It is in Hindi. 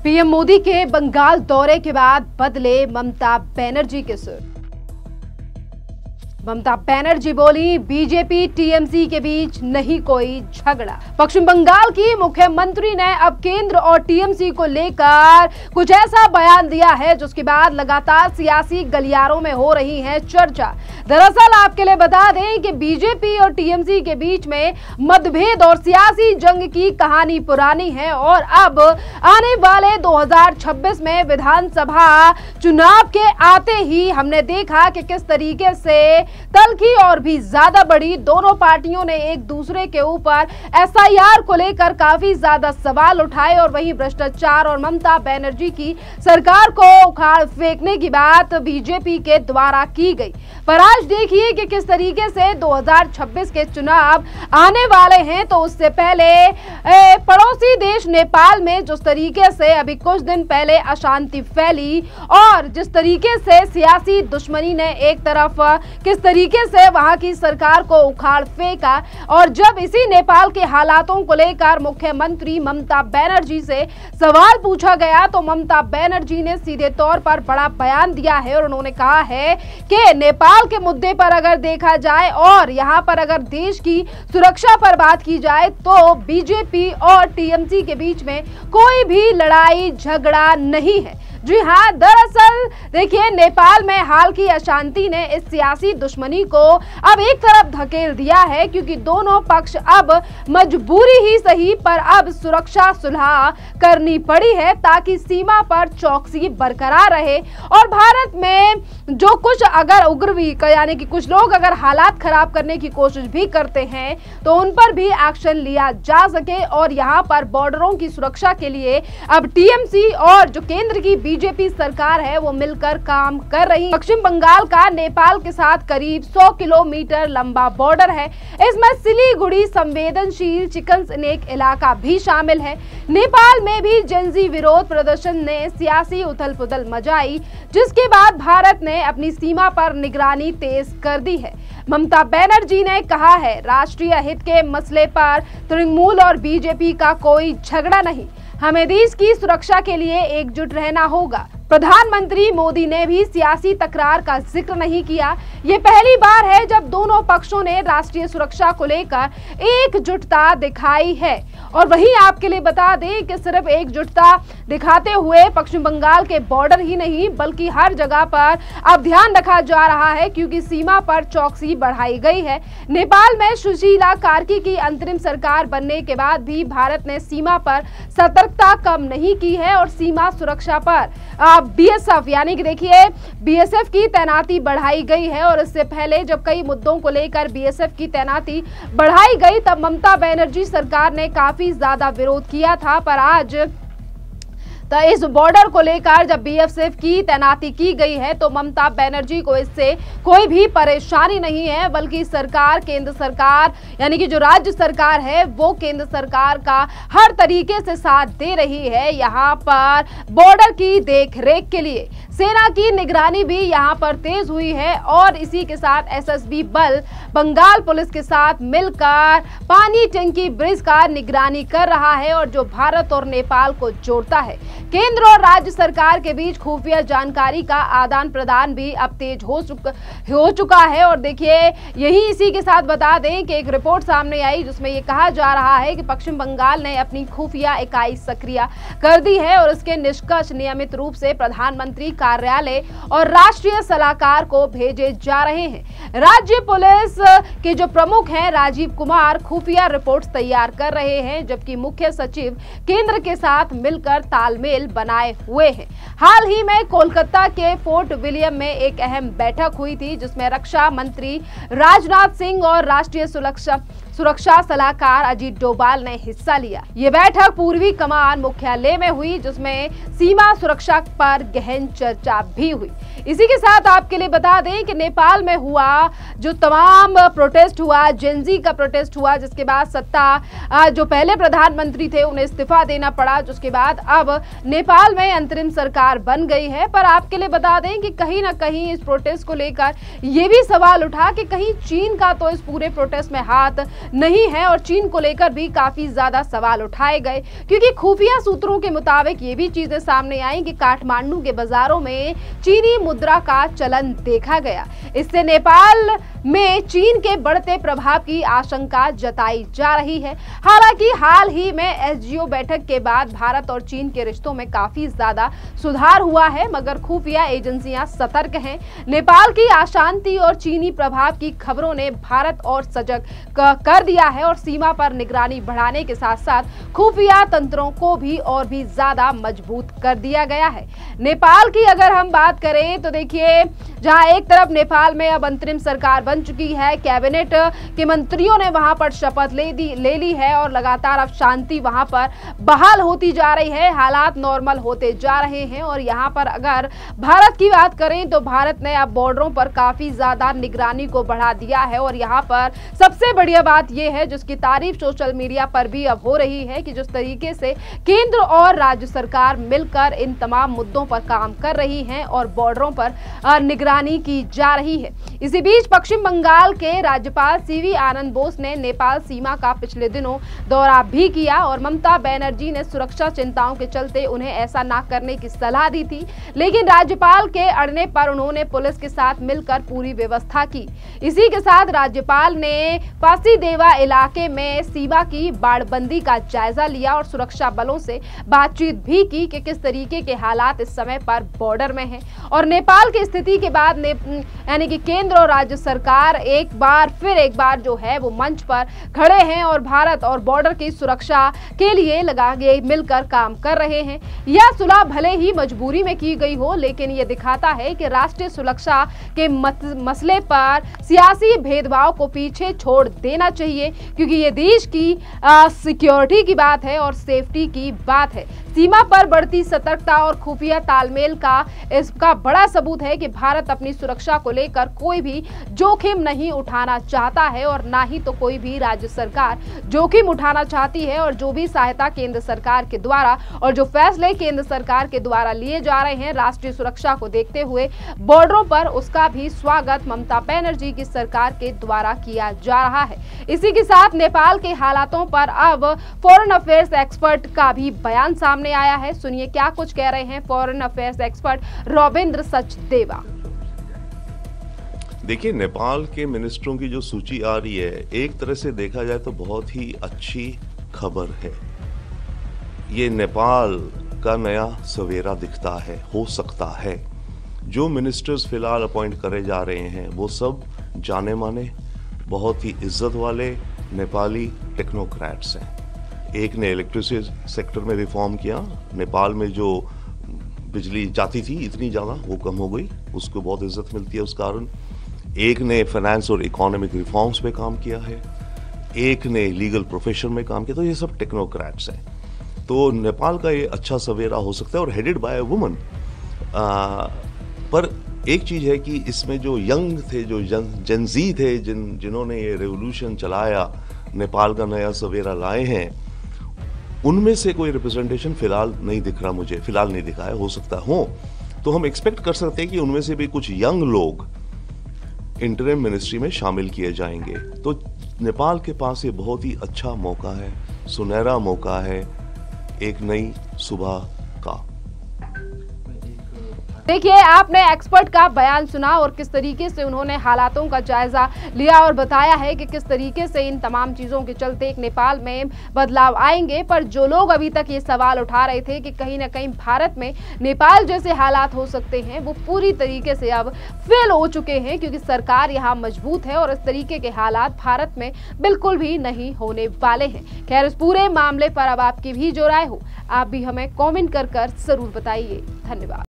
पीएम मोदी के बंगाल दौरे के बाद बदले ममता बनर्जी के सुर। ममता बनर्जी बोली, बीजेपी टीएमसी के बीच नहीं कोई झगड़ा। पश्चिम बंगाल की मुख्यमंत्री ने अब केंद्र और टीएमसी को लेकर कुछ ऐसा बयान दिया है जिसके बाद लगातार सियासी गलियारों में हो रही है चर्चा। दरअसल आपके लिए बता दें कि बीजेपी और टीएमसी के बीच में मतभेद और सियासी जंग की कहानी पुरानी है और अब आने वाले 2026 में विधानसभा चुनाव के आते ही हमने देखा कि किस तरीके से तल्खी और भी ज्यादा बढ़ी। दोनों पार्टियों ने एक दूसरे के ऊपर एसआईआर को लेकर काफी ज्यादा सवाल उठाए और वहीं भ्रष्टाचार और ममता बनर्जी की सरकार को उखाड़ फेंकने की बात बीजेपी के द्वारा की गई। पर आज देखिए कि किस तरीके से 2026 के चुनाव आने वाले हैं। तो उससे पहले पड़ोसी देश नेपाल में जिस तरीके से अभी कुछ दिन पहले अशांति फैली और जिस तरीके से सियासी दुश्मनी ने एक तरफ किस तरीके से वहां की सरकार को उखाड़ फेंका और जब इसी नेपाल के हालातों को लेकर मुख्यमंत्री ममता बनर्जी से सवाल पूछा गया तो ममता बनर्जी ने सीधे तौर पर बड़ा बयान दिया है और उन्होंने कहा है कि नेपाल के मुद्दे पर अगर देखा जाए और यहां पर अगर देश की सुरक्षा पर बात की जाए तो बीजेपी और टीएमसी के बीच में कोई भी लड़ाई झगड़ा नहीं है। जी हाँ, दरअसल देखिए नेपाल में हाल की अशांति ने इस सियासी दुश्मनी को अब एक तरफ धकेल दिया है क्योंकि दोनों पक्ष अब मजबूरी ही सही पर अब सुरक्षा सुलह करनी पड़ी है ताकि सीमा पर चौकसी बरकरार रहे और भारत में जो कुछ अगर उग्रवी यानी कि कुछ लोग अगर हालात खराब करने की कोशिश भी करते हैं तो उन पर भी एक्शन लिया जा सके और यहाँ पर बॉर्डरों की सुरक्षा के लिए अब टीएमसी और जो केंद्र की बीजेपी सरकार है वो मिलकर काम कर रही। पश्चिम बंगाल का नेपाल के साथ करीब 100 किलोमीटर लंबा बॉर्डर है। इसमें सिलीगुड़ी संवेदनशील चिकन स्नेक इलाका भी शामिल है। नेपाल में भी जनजी विरोध प्रदर्शन ने सियासी उथल पुथल मचाई जिसके बाद भारत ने अपनी सीमा पर निगरानी तेज कर दी है। ममता बनर्जी ने कहा है, राष्ट्रीय हित के मसले पर तृणमूल और बीजेपी का कोई झगड़ा नहीं, हमें देश की सुरक्षा के लिए एकजुट रहना होगा। प्रधानमंत्री मोदी ने भी सियासी तकरार का जिक्र नहीं किया। ये पहली बार है जब दोनों पक्षों ने राष्ट्रीय सुरक्षा को लेकर एकजुटता दिखाई है और वहीं आपके लिए बता दें कि सिर्फ एकजुटता दिखाते हुए पश्चिम बंगाल के बॉर्डर ही नहीं बल्कि हर जगह पर अब ध्यान रखा जा रहा है क्योंकि सीमा पर चौकसी बढ़ाई गई है। नेपाल में सुशीला कार्की की अंतरिम सरकार बनने के बाद भी भारत ने सीमा पर सतर्कता कम नहीं की है और सीमा सुरक्षा पर बीएसएफ यानी कि देखिए बीएसएफ की तैनाती बढ़ाई गई है और इससे पहले जब कई मुद्दों को लेकर बीएसएफ की तैनाती बढ़ाई गई तब ममता बनर्जी सरकार ने काफी ज्यादा विरोध किया था। पर आज तो इस बॉर्डर को लेकर जब बीएसएफ की तैनाती की गई है तो ममता बनर्जी को इससे कोई भी परेशानी नहीं है बल्कि सरकार केंद्र सरकार यानी कि जो राज्य सरकार है वो केंद्र सरकार का हर तरीके से साथ दे रही है। यहाँ पर बॉर्डर की देखरेख के लिए सेना की निगरानी भी यहाँ पर तेज हुई है और इसी के साथ एसएसबी बल बंगाल पुलिस के साथ मिलकर पानी टंकी ब्रिज का निगरानी कर रहा है और जो भारत और नेपाल को जोड़ता है। केंद्र और राज्य सरकार के बीच खुफिया जानकारी का आदान प्रदान भी अब तेज हो चुका है और देखिए यही इसी के साथ बता दें कि एक रिपोर्ट सामने आई जिसमें ये कहा जा रहा है कि पश्चिम बंगाल ने अपनी खुफिया इकाई सक्रिय कर दी है और इसके निष्कर्ष नियमित रूप से प्रधानमंत्री कार्यालय और राष्ट्रीय सलाहकार को भेजे जा रहे हैं। राज्य पुलिस के जो प्रमुख हैं राजीव कुमार खुफिया रिपोर्ट्स तैयार कर रहे हैं जबकि मुख्य सचिव केंद्र के साथ मिलकर तालमेल बनाए हुए हैं। हाल ही में कोलकाता के फोर्ट विलियम में एक अहम बैठक हुई थी जिसमें रक्षा मंत्री राजनाथ सिंह और राष्ट्रीय सुरक्षा सलाहकार अजीत डोभाल ने हिस्सा लिया। ये बैठक पूर्वी कमान मुख्यालय में हुई जिसमें सीमा सुरक्षा पर गहन चर्चा भी हुई। इसी के साथ आपके लिए बता दें कि नेपाल में हुआ जो तमाम प्रोटेस्ट हुआ, जेनजी का प्रोटेस्ट हुआ जिसके बाद सत्ता जो पहले प्रधानमंत्री थे उन्हें इस्तीफा देना पड़ा जिसके बाद अब नेपाल में अंतरिम सरकार बन गई है। पर आपके लिए बता दें कि कहीं ना कहीं इस प्रोटेस्ट को लेकर ये भी सवाल उठा कि कहीं चीन का तो इस पूरे प्रोटेस्ट में हाथ नहीं है और चीन को लेकर भी काफी ज्यादा सवाल उठाए गए, क्योंकि खुफिया सूत्रों के मुताबिक ये भी चीजें सामने आई कि काठमांडू के बाजारों में चीनी मुद्रा का चलन देखा गया। इससे नेपाल में चीन के बढ़ते प्रभाव की आशंका जताई जा रही है। हालांकि हाल ही में एससीओ बैठक के बाद भारत और चीन के रिश्तों में काफी ज्यादा सुधार हुआ है, मगर खुफिया एजेंसियां सतर्क हैं। नेपाल की अशांति और चीनी प्रभाव की खबरों ने भारत और सजग कर दिया है और सीमा पर निगरानी बढ़ाने के साथ साथ खुफिया तंत्रों को भी और भी ज्यादा मजबूत कर दिया गया है। नेपाल की अगर हम बात करें तो देखिए, जहां एक तरफ नेपाल में अब अंतरिम सरकार बन चुकी है, कैबिनेट के मंत्रियों ने वहां पर शपथ ले ली है और लगातार अब शांति वहां पर बहाल होती जा रही है, हालात नॉर्मल होते जा रहे हैं। और यहां पर अगर भारत की बात करें तो भारत ने अब बॉर्डरों पर काफी ज्यादा निगरानी को बढ़ा दिया है और यहां पर सबसे बढ़िया बात यह है, जिसकी तारीफ सोशल मीडिया पर भी अब हो रही है, कि जिस तरीके से केंद्र और राज्य सरकार मिलकर इन तमाम मुद्दों पर काम कर रही है और बॉर्डरों पर निगरानी की जा रही है। इसी बीच पश्चिम बंगाल के राज्यपाल सीवी आनंद बोस ने नेपाल सीमा का पिछले दिनों दौरा भी किया और ममता बनर्जी ने सुरक्षा चिंताओं के चलते उन्हें ऐसा ना करने की सलाह दी थी, लेकिन राज्यपाल के अड़ने पर उन्होंने पुलिस के साथ मिलकर पूरी व्यवस्था की। इसी के साथ राज्यपाल ने फांसीदेवा इलाके में सीमा की बाड़बंदी का जायजा लिया और सुरक्षा बलों से बातचीत भी की कि किस तरीके के हालात इस समय पर बॉर्डर में हैं। और नेपाल की स्थिति के बाद यानी कि केंद्र और राज्य सरकार एक बार जो है वो मंच पर खड़े हैं और भारत और बॉर्डर की सुरक्षा के लिए मिलकर काम कर रहे हैं। यह सुलह भले ही मजबूरी में की गई हो, लेकिन यह दिखाता है कि राष्ट्रीय सुरक्षा के मसले पर सियासी भेदभाव को पीछे छोड़ देना चाहिए, क्योंकि ये देश की सिक्योरिटी की बात है और सेफ्टी की बात है। सीमा पर बढ़ती सतर्कता और खुफिया तालमेल का इसका बड़ा सबूत है कि भारत अपनी सुरक्षा को लेकर कोई भी जोखिम नहीं उठाना चाहता है और ना ही तो कोई भी राज्य सरकार जोखिम उठाना चाहती है। और जो भी सहायता केंद्र सरकार के द्वारा और जो फैसले केंद्र सरकार के द्वारा लिए जा रहे हैं राष्ट्रीय सुरक्षा को देखते हुए बॉर्डरों पर, उसका भी स्वागत ममता बनर्जी की सरकार के द्वारा किया जा रहा है। इसी के साथ नेपाल के हालातों पर अब फॉरेन अफेयर्स एक्सपर्ट का भी बयान सामने आया है। सुनिए क्या कुछ कह रहे हैं foreign affairs expert Ravindra Sachdeva. देखिए, नेपाल के मिनिस्टरों की जो सूची आ रही है, एक तरह से देखा जाए तो बहुत ही अच्छी खबर है। ये नेपाल का नया सवेरा दिखता है, हो सकता है। जो मिनिस्टर्स फिलहाल अपॉइंट करे जा रहे हैं वो सब जाने माने, बहुत ही इज्जत वाले नेपाली टेक्नोक्रेट्स हैं। एक ने इलेक्ट्रिसिटी सेक्टर में रिफॉर्म किया, नेपाल में जो बिजली जाती थी इतनी ज़्यादा वो कम हो गई, उसको बहुत इज्जत मिलती है उस कारण। एक ने फाइनेंस और इकोनॉमिक रिफॉर्म्स पे काम किया है, एक ने लीगल प्रोफेशन में काम किया, तो ये सब टेक्नोक्रेट्स हैं। तो नेपाल का ये अच्छा सवेरा हो सकता है और हेडेड बाय अ वुमन। पर एक चीज़ है कि इसमें जो यंग थे, जो जेनजी थे, जिन्होंने ये रेवोल्यूशन चलाया, नेपाल का नया सवेरा लाए हैं, उनमें से कोई रिप्रेजेंटेशन फिलहाल नहीं दिख रहा, मुझे फिलहाल नहीं दिखा है, हो सकता हो। तो हम एक्सपेक्ट कर सकते हैं कि उनमें से भी कुछ यंग लोग इंटरिम मिनिस्ट्री में शामिल किए जाएंगे। तो नेपाल के पास ये बहुत ही अच्छा मौका है, सुनहरा मौका है एक नई सुबह का। देखिए, आपने एक्सपर्ट का बयान सुना और किस तरीके से उन्होंने हालातों का जायजा लिया और बताया है कि किस तरीके से इन तमाम चीज़ों के चलते एक नेपाल में बदलाव आएंगे। पर जो लोग अभी तक ये सवाल उठा रहे थे कि कहीं ना कहीं भारत में नेपाल जैसे हालात हो सकते हैं, वो पूरी तरीके से अब फेल हो चुके हैं, क्योंकि सरकार यहाँ मजबूत है और इस तरीके के हालात भारत में बिल्कुल भी नहीं होने वाले हैं। खैर, इस पूरे मामले पर अब आपकी भी जो राय हो, आप भी हमें कॉमेंट कर जरूर बताइए। धन्यवाद।